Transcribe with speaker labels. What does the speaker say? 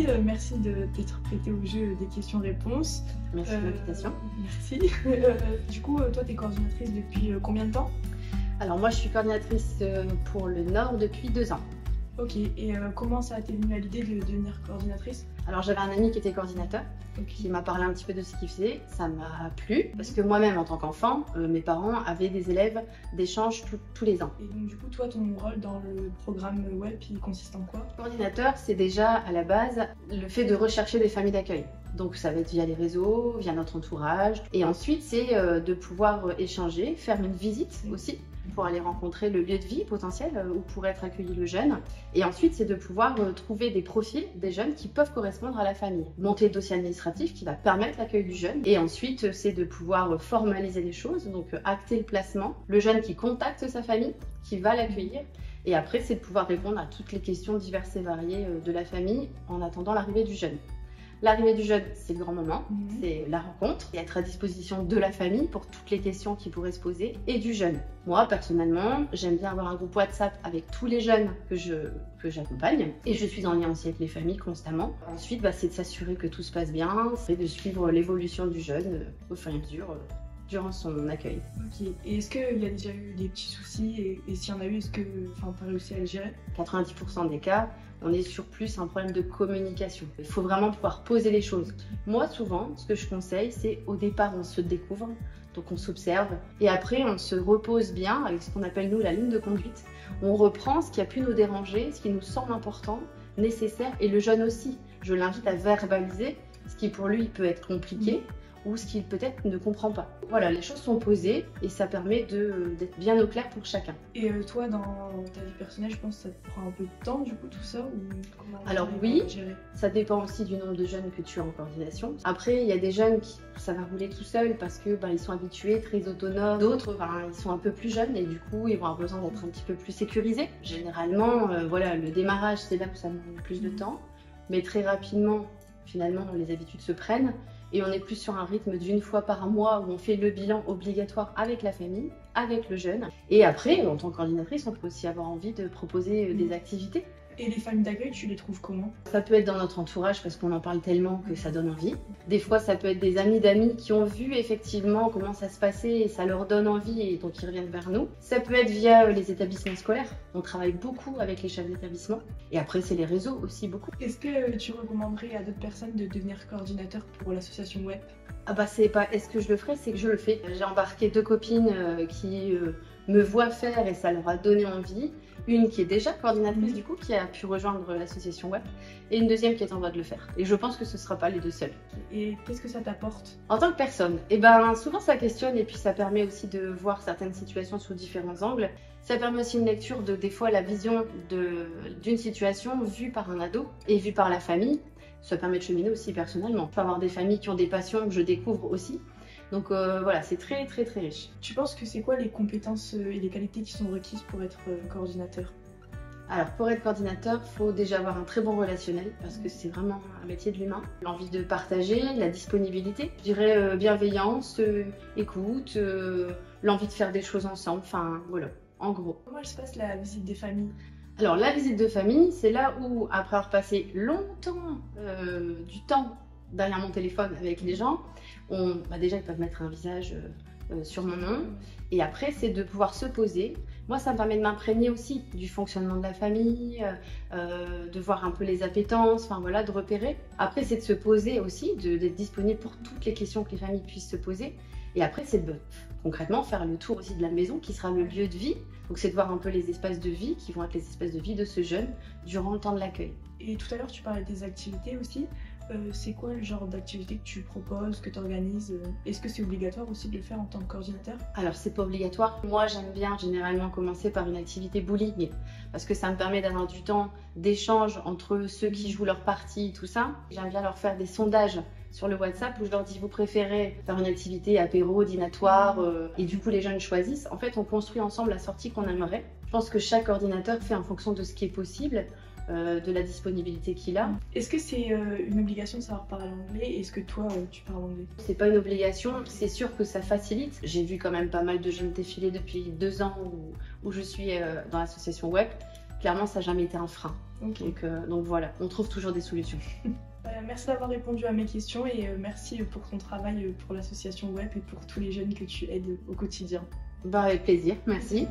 Speaker 1: Julie, merci d'être prêtée au jeu des questions-réponses.
Speaker 2: Merci de l'invitation.
Speaker 1: Merci. Du coup, toi, tu es coordinatrice depuis combien de temps?
Speaker 2: Alors moi, je suis coordinatrice pour le Nord depuis 2 ans.
Speaker 1: Ok, et comment ça t'est venu à l'idée de devenir coordinatrice?
Speaker 2: Alors j'avais un ami qui était coordinateur, qui m'a parlé un petit peu de ce qu'il faisait. Ça m'a plu, parce que moi-même, en tant qu'enfant, mes parents avaient des élèves d'échange tous les ans.
Speaker 1: Et donc du coup, toi, ton rôle dans le programme web, il consiste en quoi?
Speaker 2: Coordinateur, c'est déjà à la base le fait de rechercher des familles d'accueil. Donc ça va être via les réseaux, via notre entourage. Et ensuite, c'est de pouvoir échanger, faire une visite aussi, pour aller rencontrer le lieu de vie potentiel où pourrait être accueilli le jeune. Et ensuite, c'est de pouvoir trouver des profils des jeunes qui peuvent correspondre à la famille. Monter le dossier administratif qui va permettre l'accueil du jeune. Et ensuite, c'est de pouvoir formaliser les choses, donc acter le placement. Le jeune qui contacte sa famille, qui va l'accueillir. Et après, c'est de pouvoir répondre à toutes les questions diverses et variées de la famille en attendant l'arrivée du jeune. L'arrivée du jeune, c'est le grand moment, c'est la rencontre, et être à disposition de la famille pour toutes les questions qui pourraient se poser, et du jeune. Moi, personnellement, j'aime bien avoir un groupe WhatsApp avec tous les jeunes que j'accompagne, et je suis en lien aussi avec les familles constamment. Ensuite, c'est de s'assurer que tout se passe bien, c'est de suivre l'évolution du jeune au fur et à mesure durant son accueil.
Speaker 1: Ok, et est-ce qu'il y a déjà eu des petits soucis, et s'il y en a eu, est-ce que tu as réussi à les gérer?
Speaker 2: 90% des cas, on est sur plus un problème de communication. Il faut vraiment pouvoir poser les choses. Moi, souvent, ce que je conseille, c'est au départ, on se découvre, donc on s'observe, et après, on se repose bien avec ce qu'on appelle, nous, la ligne de conduite. On reprend ce qui a pu nous déranger, ce qui nous semble important, nécessaire, et le jeune aussi. Je l'invite à verbaliser ce qui, pour lui, peut être compliqué, ou ce qu'il peut-être ne comprend pas. Voilà, les choses sont posées et ça permet d'être bien au clair pour chacun.
Speaker 1: Et toi, dans ta vie personnelle, je pense que ça te prend un peu de temps du coup tout ça ou
Speaker 2: Alors oui, ça dépend aussi du nombre de jeunes que tu as en coordination. Après, il y a des jeunes qui ça va rouler tout seul parce que ils sont habitués, très autonomes. D'autres, ils sont un peu plus jeunes et du coup, ils vont avoir besoin d'être un petit peu plus sécurisés. Généralement, voilà, le démarrage, c'est là où ça demande plus de temps, mais très rapidement, finalement, les habitudes se prennent. Et on est plus sur un rythme d'une fois par mois où on fait le bilan obligatoire avec la famille, avec le jeune. Et après, en tant que coordinatrice, on peut aussi avoir envie de proposer des activités.
Speaker 1: Et les familles d'accueil, tu les trouves comment?
Speaker 2: Ça peut être dans notre entourage parce qu'on en parle tellement que ça donne envie. Des fois, ça peut être des amis d'amis qui ont vu effectivement comment ça se passait et ça leur donne envie et donc ils reviennent vers nous. Ça peut être via les établissements scolaires. On travaille beaucoup avec les chefs d'établissement. Et après, c'est les réseaux aussi beaucoup.
Speaker 1: Est-ce que tu recommanderais à d'autres personnes de devenir coordinateur pour l'association web?
Speaker 2: C'est pas est-ce que je le ferai, c'est que je le fais. J'ai embarqué 2 copines qui me voient faire et ça leur a donné envie. Une qui est déjà coordinatrice du coup, qui a pu rejoindre l'association web, et une deuxième qui est en voie de le faire. Et je pense que ce ne sera pas les 2 seuls.
Speaker 1: Et qu'est-ce que ça t'apporte?
Speaker 2: En tant que personne, souvent ça questionne et puis ça permet aussi de voir certaines situations sous différents angles. Ça permet aussi une lecture de des fois la vision d'une situation vue par un ado et vue par la famille. Ça permet de cheminer aussi personnellement. Il faut avoir des familles qui ont des passions que je découvre aussi. Donc voilà, c'est très très très riche.
Speaker 1: Tu penses que c'est quoi les compétences et les qualités qui sont requises pour être coordinateur?
Speaker 2: Alors pour être coordinateur, il faut déjà avoir un très bon relationnel parce que c'est vraiment un métier de l'humain. L'envie de partager, la disponibilité, je dirais bienveillance, écoute, l'envie de faire des choses ensemble, enfin voilà, en gros.
Speaker 1: Comment elle se passe la visite des familles?
Speaker 2: Alors la visite de famille, c'est là où après avoir passé longtemps du temps derrière mon téléphone avec les gens, déjà ils peuvent mettre un visage sur mon nom et après c'est de pouvoir se poser. Moi ça me permet de m'imprégner aussi du fonctionnement de la famille, de voir un peu les appétences, enfin voilà, de repérer. Après c'est de se poser aussi, d'être disponible pour toutes les questions que les familles puissent se poser. Et après c'est de concrètement faire le tour aussi de la maison qui sera le lieu de vie. Donc c'est de voir un peu les espaces de vie qui vont être les espaces de vie de ce jeune durant le temps de l'accueil.
Speaker 1: Et tout à l'heure tu parlais des activités aussi. C'est quoi le genre d'activité que tu proposes, que tu organises? Est-ce que c'est obligatoire aussi de le faire en tant que coordinateur?
Speaker 2: Alors c'est pas obligatoire. Moi j'aime bien généralement commencer par une activité bowling parce que ça me permet d'avoir du temps d'échange entre ceux qui jouent leur partie, tout ça. J'aime bien leur faire des sondages sur le WhatsApp où je leur dis vous préférez faire une activité apéro, dînatoire et du coup les jeunes choisissent. En fait on construit ensemble la sortie qu'on aimerait. Je pense que chaque coordinateur fait en fonction de ce qui est possible. De la disponibilité qu'il a.
Speaker 1: Est-ce que c'est une obligation de savoir parler anglais? Est-ce que toi tu parles anglais?
Speaker 2: C'est pas une obligation, c'est sûr que ça facilite. J'ai vu quand même pas mal de jeunes défiler depuis 2 ans où je suis dans l'association web. clairement, ça n'a jamais été un frein.
Speaker 1: Okay.
Speaker 2: Donc voilà, on trouve toujours des solutions.
Speaker 1: Merci d'avoir répondu à mes questions et merci pour ton travail pour l'association WEP et pour tous les jeunes que tu aides au quotidien.
Speaker 2: Avec plaisir, merci.